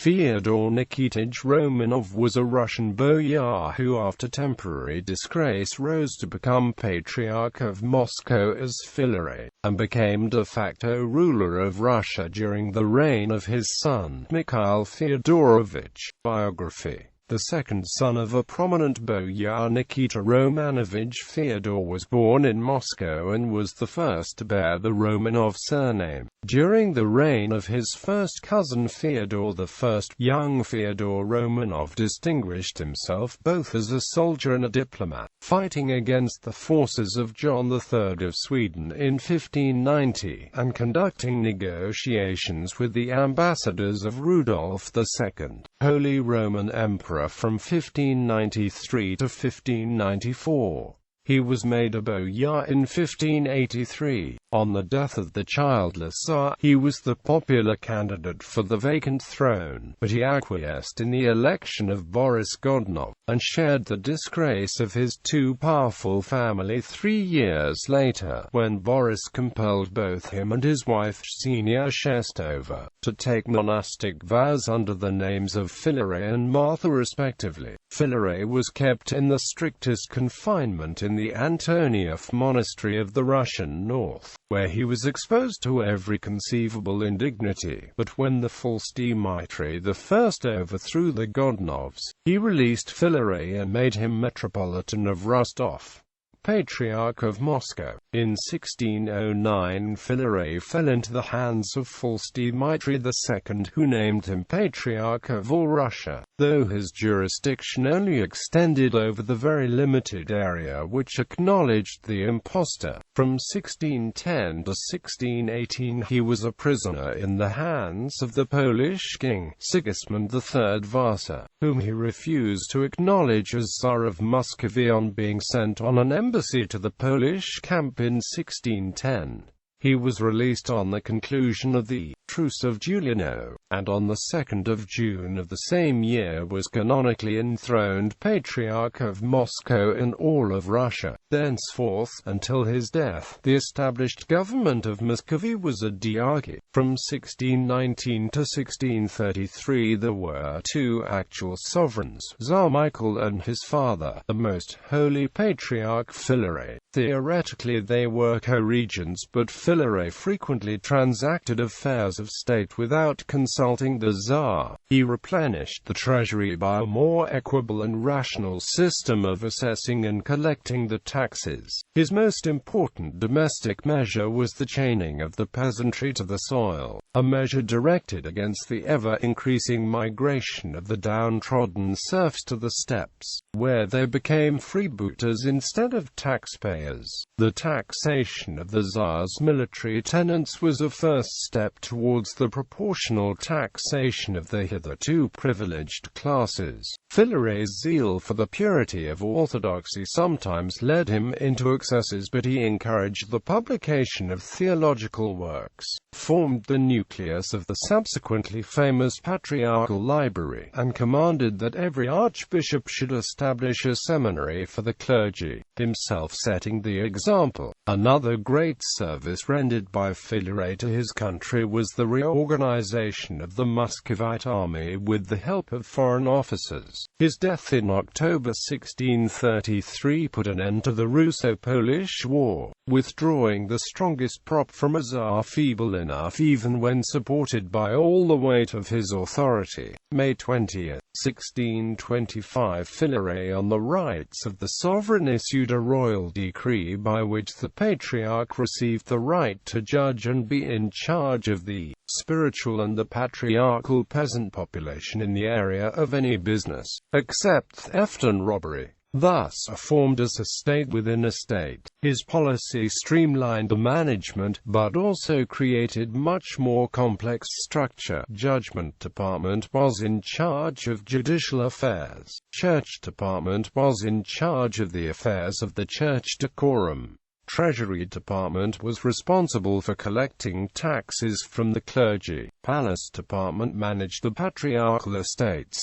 Feodor Nikitich Romanov was a Russian boyar who, after temporary disgrace, rose to become Patriarch of Moscow as Filaret, and became de facto ruler of Russia during the reign of his son, Mikhail Feodorovich. Biography. The second son of a prominent boyar, Nikita Romanovich, Feodor was born in Moscow and was the first to bear the Romanov surname. During the reign of his first cousin Fyodor I, young Fyodor Romanov distinguished himself both as a soldier and a diplomat, fighting against the forces of John III of Sweden in 1590, and conducting negotiations with the ambassadors of Rudolf II, Holy Roman Emperor, from 1593 to 1594. He was made a boyar in 1583. On the death of the childless Tsar, he was the popular candidate for the vacant throne, but he acquiesced in the election of Boris Godunov, and shared the disgrace of his too powerful family 3 years later, when Boris compelled both him and his wife Ksenia Shestova to take monastic vows under the names of Filaret and Martha respectively. Filaret was kept in the strictest confinement in the Antonief monastery of the Russian north, where he was exposed to every conceivable indignity. But when the false Dmitry I overthrew the Godunovs, he released Filaret and made him Metropolitan of Rostov, Patriarch of Moscow. In 1609 Filaret fell into the hands of false Dmitry II, who named him Patriarch of all Russia, though his jurisdiction only extended over the very limited area which acknowledged the impostor. From 1610 to 1618 he was a prisoner in the hands of the Polish king, Sigismund III Vasa, whom he refused to acknowledge as Tsar of Muscovy on being sent on an embassy to the Polish camp in 1610. He was released on the conclusion of the Truce of Giuliano, and on the 2nd of June of the same year was canonically enthroned Patriarch of Moscow and all of Russia. Thenceforth, until his death, the established government of Muscovy was a diarchy. From 1619 to 1633 there were two actual sovereigns, Tsar Michael and his father, the Most Holy Patriarch Philaret. Theoretically they were co-regents, but Filaret frequently transacted affairs of state without consulting the Tsar. He replenished the treasury by a more equitable and rational system of assessing and collecting the taxes. His most important domestic measure was the chaining of the peasantry to the soil, a measure directed against the ever-increasing migration of the downtrodden serfs to the steppes, where they became freebooters instead of taxpayers. The taxation of the Tsar's military tenants was a first step towards the proportional taxation of the hitherto privileged classes. Filaret's zeal for the purity of orthodoxy sometimes led him into excesses, but he encouraged the publication of theological works, formed the nucleus of the subsequently famous Patriarchal Library, and commanded that every archbishop should establish a seminary for the clergy, himself setting the example. Another great service rendered by Filaret to his country was the reorganization of the Muscovite army with the help of foreign officers. His death in October 1633 put an end to the Russo-Polish War, withdrawing the strongest prop from a Tsar feeble enough even when supported by all the weight of his authority. May 20, 1625 Filaret on the rights of the sovereign issued a royal decree by which the Patriarch received the right to judge and be in charge of the spiritual and the patriarchal peasant population in the area of any business, except theft and robbery, thus formed as a state within a state. His policy streamlined the management, but also created much more complex structure. Judgment Department was in charge of judicial affairs. Church Department was in charge of the affairs of the church decorum. Treasury Department was responsible for collecting taxes from the clergy. Palace Department managed the patriarchal estates.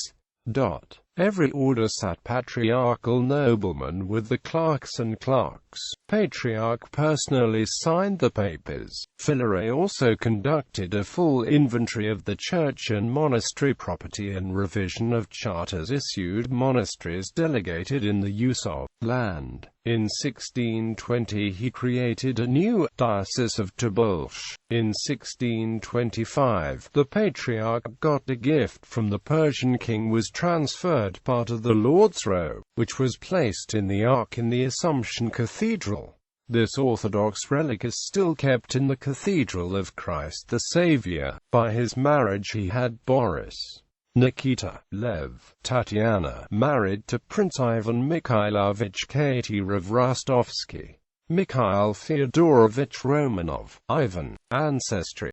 Every order sat patriarchal noblemen with the clerks and clerks. Patriarch personally signed the papers. Filaret also conducted a full inventory of the church and monastery property and revision of charters issued monasteries delegated in the use of land. In 1620 he created a new diocese of Tobolsk. In 1625, the Patriarch got a gift from the Persian king was transferred part of the Lord's robe, which was placed in the Ark in the Assumption Cathedral. This Orthodox relic is still kept in the Cathedral of Christ the Saviour. By his marriage he had Boris, Nikita, Lev, Tatiana, married to Prince Ivan Mikhailovich Katyr of Rostovsky. Mikhail Feodorovich Romanov, Ivan, ancestry.